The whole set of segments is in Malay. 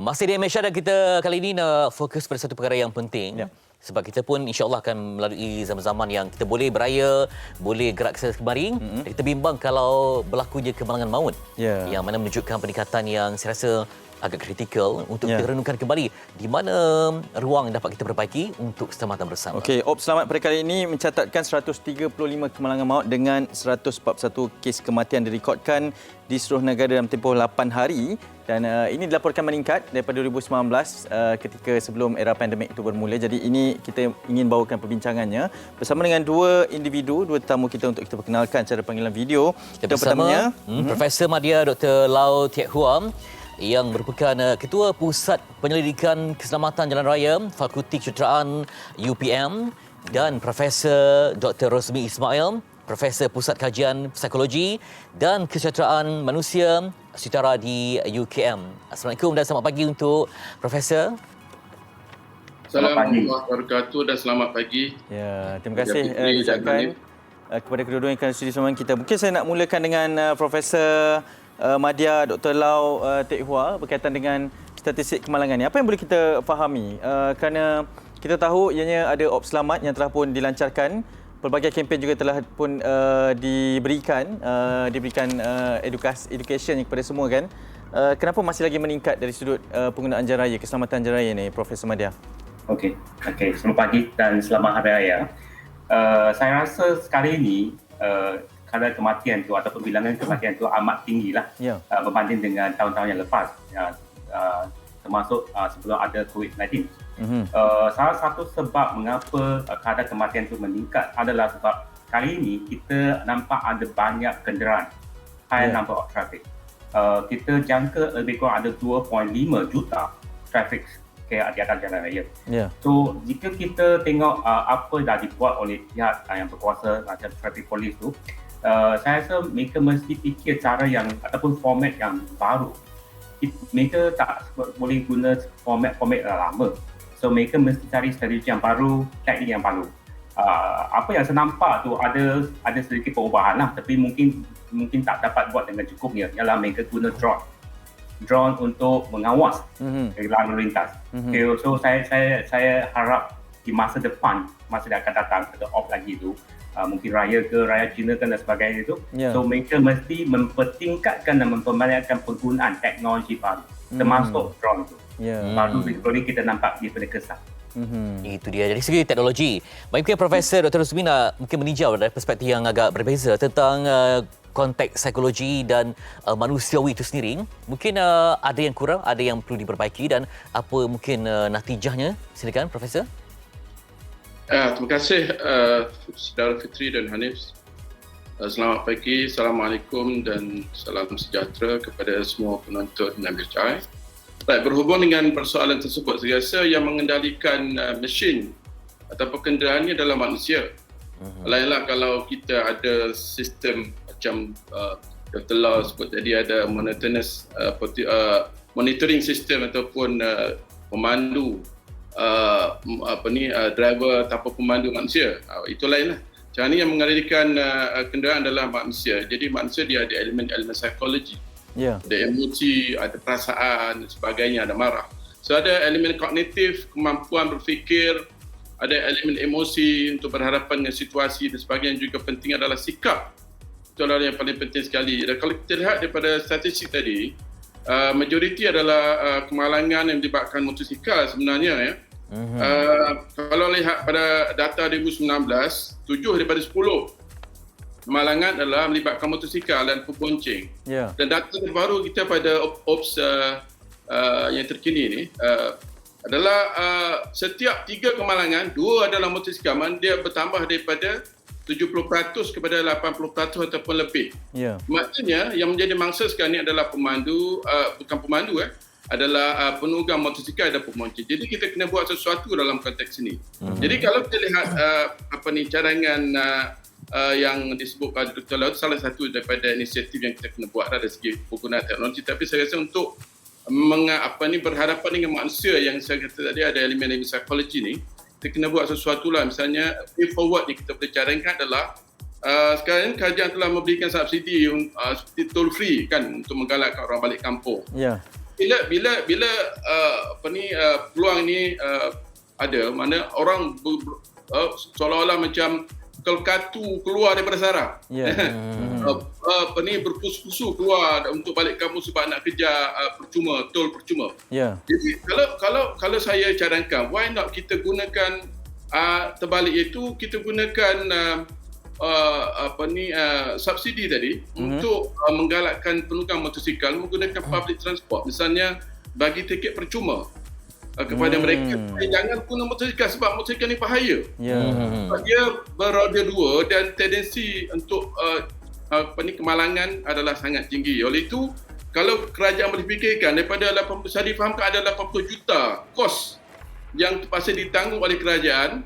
Masih di Malaysia dan kita kali ini nak fokus pada satu perkara yang penting. Ya. Sebab kita pun insya-Allah akan melalui zaman-zaman yang kita boleh beraya, boleh gerak ke kemari. Kita bimbang kalau berlakunya kemalangan maut. Ya. Yang mana menunjukkan peningkatan yang saya rasa agak kritikal untuk kita renungkan kembali di mana ruang yang dapat kita perbaiki untuk keselamatan bersama. Okey, Op Selamat pada kali ini mencatatkan 135 kemalangan maut dengan 141 kes kematian direkodkan di seluruh negara dalam tempoh 8 hari dan ini dilaporkan meningkat daripada 2019 ketika sebelum era pandemik itu bermula. Jadi ini kita ingin bawakan perbincangannya bersama dengan dua tetamu kita untuk kita perkenalkan cara panggilan video. Kita bersama Profesor Madya Dr. Lau Teck Hua yang merupakan Ketua Pusat Penyelidikan Keselamatan Jalan Raya Fakulti Kejuruteraan UPM dan Profesor Dr. Rosmi Ismail, Profesor Pusat Kajian Psikologi dan Kesejahteraan Manusia Setara di UKM. Assalamualaikum dan selamat pagi untuk Profesor. Assalamualaikum warahmatullahi wabarakatuh dan selamat pagi. Ya, terima kasih diucapkan kepada kedua-dua yang akan sudi bersama kita. Mungkin saya nak mulakan dengan Profesor Madya Dr. Lau Teck Hua berkaitan dengan statistik kemalangan ini. Apa yang boleh kita fahami? Kerana kita tahu ianya ada Op Selamat yang telah pun dilancarkan. Pelbagai kempen juga telah pun diberikan education kepada semua kan. Kenapa masih lagi meningkat dari sudut penggunaan jalan raya, keselamatan jalan raya ni, Profesor Madya? Okey, selamat pagi dan selamat Hari Raya. Saya rasa sekarang ini kadar kematian tu ataupun bilangan kematian tu amat tinggilah berbanding dengan tahun-tahun yang lepas, termasuk sebelum ada COVID-19. Salah satu sebab mengapa kadar kematian tu meningkat adalah sebab kali ini kita nampak ada banyak kenderaan, high number of traffic. Kita jangka lebih kurang ada 2.5 juta traffic di atas jalan raya. So jika kita tengok apa dah dibuat oleh pihak yang berkuasa macam traffic police tu, saya rasa mereka mesti fikir cara yang ataupun format yang baru. Mereka tak boleh guna format lama. So mereka mesti cari strategi yang baru, teknik yang baru. Apa yang saya nampak tu ada sedikit perubahan lah, tapi mungkin tak dapat buat dengan cukupnya. Ialah mereka guna drone untuk mengawas lalu lintas. Okay, so saya harap di masa depan, masa yang akan datang atau off lagi tu, mungkin raya Cina kan dan sebagainya itu. So mereka mesti mempertingkatkan dan memperbanyakkan penggunaan teknologi baru, termasuk drone itu. Baru boleh kita nampak dia pada kesan. Itu dia dari segi teknologi. Mungkin Profesor Dr. Rosmi nak mungkin meninjau dari perspektif yang agak berbeza tentang konteks psikologi dan manusiawi itu sendiri. Mungkin ada yang kurang, ada yang perlu diperbaiki dan apa mungkin natijahnya. Silakan Profesor. Terima kasih Saudara Fitri dan Hanif. Selamat pagi, Assalamualaikum dan salam sejahtera kepada semua penonton MHI. Baik, berhubung dengan persoalan tersebut, saya rasa yang mengendalikan mesin ataupun kenderaannya adalah manusia. Lainlah kalau kita ada sistem macam Dr. Lau sebut tadi, ada monitoring system ataupun pemandu driver tanpa pemandu manusia. Itu lainlah. Cara ni yang mengendalikan kenderaan adalah manusia. Jadi manusia dia ada elemen-elemen psikologi. Ada emosi, ada perasaan dan sebagainya, ada marah. So ada elemen kognitif, kemampuan berfikir, ada elemen emosi untuk berhadapan dengan situasi dan sebagainya. Juga penting adalah sikap. Itu adalah yang paling penting sekali. Dan kalau kita lihat daripada statistik tadi, majoriti adalah kemalangan yang melibatkan motosikal sebenarnya ya. Kalau lihat pada data 2019, 7 daripada 10 kemalangan adalah melibatkan motosikal dan pembonceng. Dan data terbaru kita pada OPS yang terkini ni adalah setiap 3 kemalangan, 2 adalah motosikal. Dia bertambah daripada 70% kepada 80% ataupun lebih. Maksudnya yang menjadi mangsa sekarang ni adalah pemandu, bukan pemandu adalah penunggang motosikal dan pembonceng. Jadi kita kena buat sesuatu dalam konteks ini. Jadi kalau kita lihat cadangan yang disebut oleh Dr. Lau, salah satu daripada inisiatif yang kita kena buat dari segi penggunaan teknologi. Tapi saya rasa untuk berhadapan dengan manusia yang saya kata tadi ada elemen-elemen psikologi ni, kita kena buat sesuatu lah. Misalnya way forward ni kita boleh cadangkan adalah sekarang kerajaan telah memberikan subsidi seperti toll free kan untuk menggalakkan orang balik kampung. bila peluang ini ada, mana orang seolah-olah macam kelkatu keluar daripada saraf. Berpusu-pusu keluar untuk balik kampung sebab nak kerja percuma. Jadi kalau saya cadangkan, why not kita gunakan terbalik itu, kita gunakan subsidi tadi untuk menggalakkan penunggang motosikal menggunakan public transport, misalnya bagi tiket percuma kepada mereka. Jangan guna motosikal sebab motosikal ni bahaya. Sebab dia beroda dua dan tendensi untuk kemalangan adalah sangat tinggi. Oleh itu, kalau kerajaan boleh fikirkan daripada 80, saya difahamkan ada 80 juta kos yang terpaksa ditanggung oleh kerajaan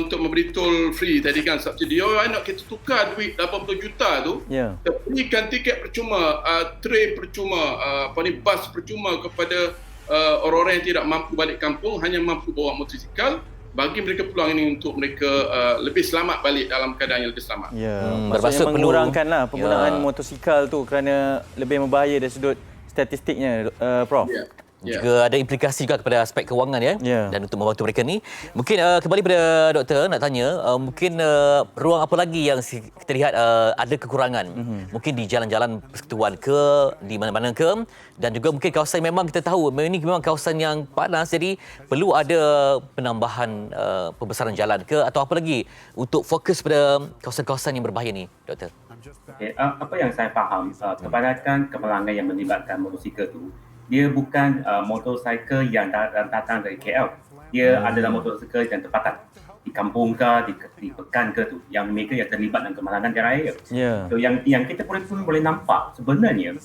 untuk memberi tol free tadi kan, subsidi. Why not kita tukar duit 80 juta tu, kita berikan tiket percuma, train percuma, bas percuma kepada orang-orang yang tidak mampu balik kampung, hanya mampu bawa motosikal, bagi mereka peluang ini untuk mereka lebih selamat balik dalam keadaan yang lebih selamat. Maksudnya mengurangkanlah penggunaan motosikal tu kerana lebih membahaya dari sudut statistiknya, Prof. Juga ada implikasi juga kepada aspek kewangan dan untuk membantu mereka ni. Mungkin kembali pada doktor nak tanya, mungkin ruang apa lagi yang kita lihat ada kekurangan? Mungkin di jalan-jalan persekutuan ke, di mana-mana ke, dan juga mungkin kawasan memang kita tahu ini memang kawasan yang panas, jadi perlu ada penambahan pembesaran jalan ke, atau apa lagi untuk fokus pada kawasan-kawasan yang berbahaya ni, doktor? Apa yang saya faham, kebanyakan kemalangan yang melibatkan motosikal tu, dia bukan motosikal yang datang dari KL. Dia adalah motosikal yang tempatan di kampung ke, di pekan ke tu, yang mereka yang terlibat dalam kemalangan jalan raya. So yang kita pun boleh nampak sebenarnya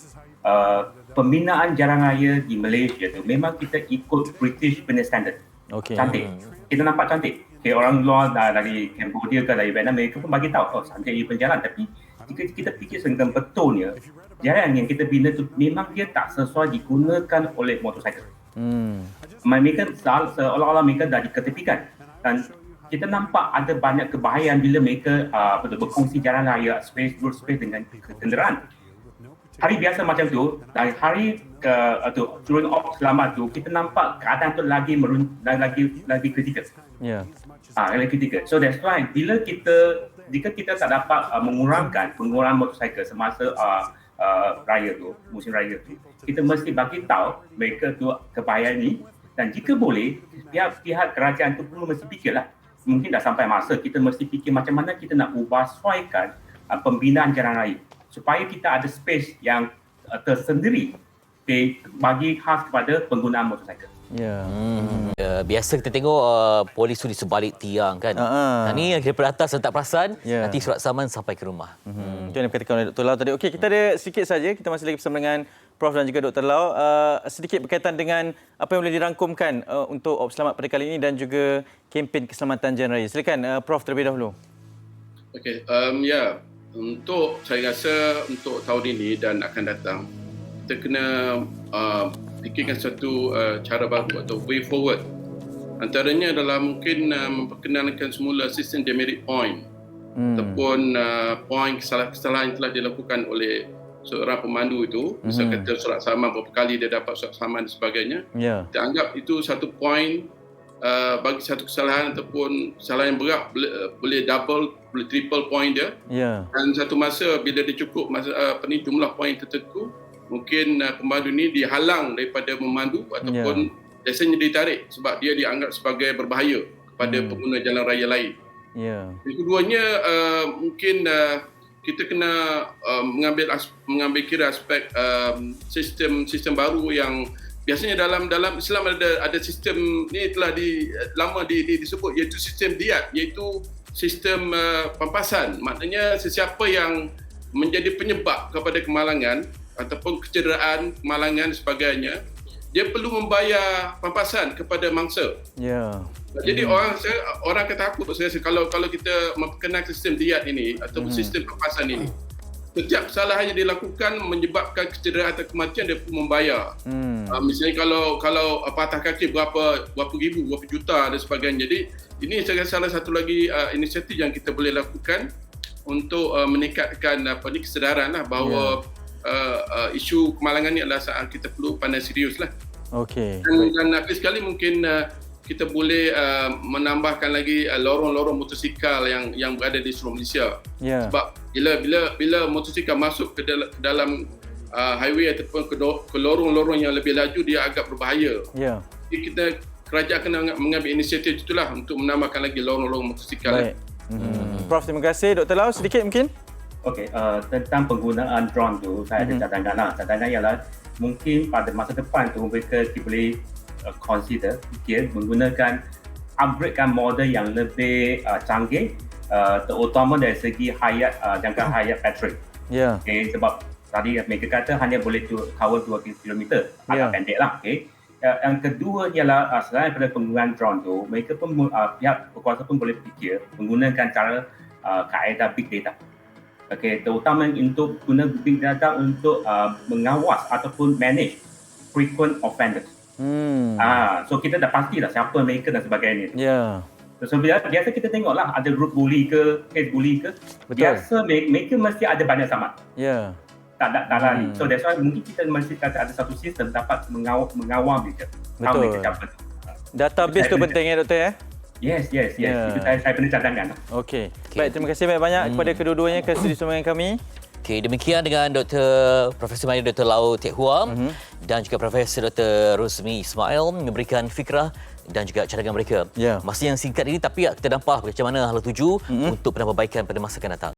pembinaan jalan raya di Malaysia tu memang kita ikut British punya standard. Cantik. Kita nampak cantik. Orang luar dari Cambodia ke dari Vietnam, mereka pun bagi tahu cantik ia berjalan, tapi jika kita fikir dengan betulnya, jalan yang kita bina tu memang dia tak sesuai digunakan oleh motosikal. Mereka seolah-olah mereka dah diketepikan, dan kita nampak ada banyak kebahayaan bila mereka berkongsi jalan raya space dengan kenderaan. Hari biasa macam tu, dari hari ke turun off selamat tu, kita nampak keadaan tu lagi kritikal. Lagi kritikal. So that's why jika kita tak dapat mengurangkan penggunaan motosikal semasa musim raya tu, kita mesti bagi tahu mereka tu kebahayaan ni, dan jika boleh pihak kerajaan tu perlu mesti fikirlah, mungkin dah sampai masa kita mesti fikir macam mana kita nak ubah sesuaikan pembinaan jalan raya supaya kita ada space yang tersendiri bagi khas kepada penggunaan motosikal. Biasa kita tengok polis tu di sebalik tiang kan. Ni daripada atas letak perasan, nanti surat saman sampai ke rumah. Itu yang dikatakan oleh Dr. Lau tadi. Okey, kita ada sedikit saja, kita masih lagi bersama dengan Prof dan juga Dr. Lau. Sedikit berkaitan dengan apa yang boleh dirangkumkan untuk Op Selamat pada kali ini dan juga kempen keselamatan jalan raya. Silakan Prof terlebih dahulu. Okey, untuk saya rasa untuk tahun ini dan akan datang, kita kena fikirkan satu cara baru atau way forward. Antaranya adalah mungkin memperkenalkan semula sistem demerit point ataupun poin kesalahan yang telah dilakukan oleh seorang pemandu itu. Misal kata surat saman, berapa kali dia dapat surat saman dan sebagainya. Kita anggap itu satu poin bagi satu kesalahan ataupun kesalahan yang berat boleh double, boleh triple point dia. Dan satu masa bila dia cukup jumlah poin tertentu, mungkin pemandu ni dihalang daripada memandu ataupun biasanya ditarik sebab dia dianggap sebagai berbahaya kepada pengguna jalan raya lain. Yang keduanya, mungkin kita kena mengambil kira aspek sistem baru yang biasanya dalam Islam ada sistem ni telah lama disebut, iaitu sistem diat, iaitu sistem pampasan. Maknanya sesiapa yang menjadi penyebab kepada kemalangan ataupun kecederaan, kemalangan sebagainya, dia perlu membayar pampasan kepada mangsa. Jadi orang akan takut, saya rasa, kalau kita memperkenalkan sistem diat ini ataupun sistem pampasan ini. Setiap kesalahan yang dilakukan menyebabkan kecederaan atau kematian, dia perlu membayar. Misalnya kalau patah kaki berapa ribu, berapa juta dan sebagainya. Jadi ini saya rasa salah satu lagi inisiatif yang kita boleh lakukan untuk meningkatkan kesedaran bahawa isu kemalangan ni adalah saat kita perlu pandai serius lah. Okey. Dan akhir sekali mungkin kita boleh menambahkan lagi lorong-lorong motosikal yang berada di seluruh Malaysia. Sebab bila motosikal masuk ke dalam highway ataupun ke lorong-lorong yang lebih laju, dia agak berbahaya. Jadi kerajaan kena mengambil inisiatif itulah untuk menambahkan lagi lorong-lorong motosikal. Baik. Prof, terima kasih. Dr. Lau, sedikit mungkin? Okey, tentang penggunaan drone tu, saya ada cadangan lah. Cadangan ialah mungkin pada masa depan tu mereka boleh fikir menggunakan upgradekan model yang lebih canggih, terutama dari segi jangka hayat bateri. Okay, sebab tadi mereka kata hanya boleh cover 2 km, agak pendek lah. Okay. Yang kedua ialah selain daripada penggunaan drone tu, mereka pun pihak berkuasa pun boleh fikir menggunakan cara kaedah big data. Okay, terutama untuk guna big data untuk mengawas ataupun manage frequent offenders. So kita dah pastilah siapa mereka dan sebagainya. So biasa kita tengoklah ada group bully ke, case bully ke. Biasa mereka mesti ada banyak samat. Tak lari. So that's why mungkin kita mesti kata ada satu sistem dapat mengawal mereka. Betul. Database tu penting ya, Doktor ya? Yes. Itu saya pernah cadangkan. Okey. Baik, terima kasih banyak-banyak kepada kedua-duanya ke sudi dengan kami. Okey, demikian dengan Profesor Mahir Dr. Lau Teck Hua dan juga Profesor Dr. Rosmi Ismail memberikan fikrah dan juga cadangan mereka. Masa yang singkat ini tapi kita nampak macam mana hala tuju untuk penambahbaikan pada masa akan datang.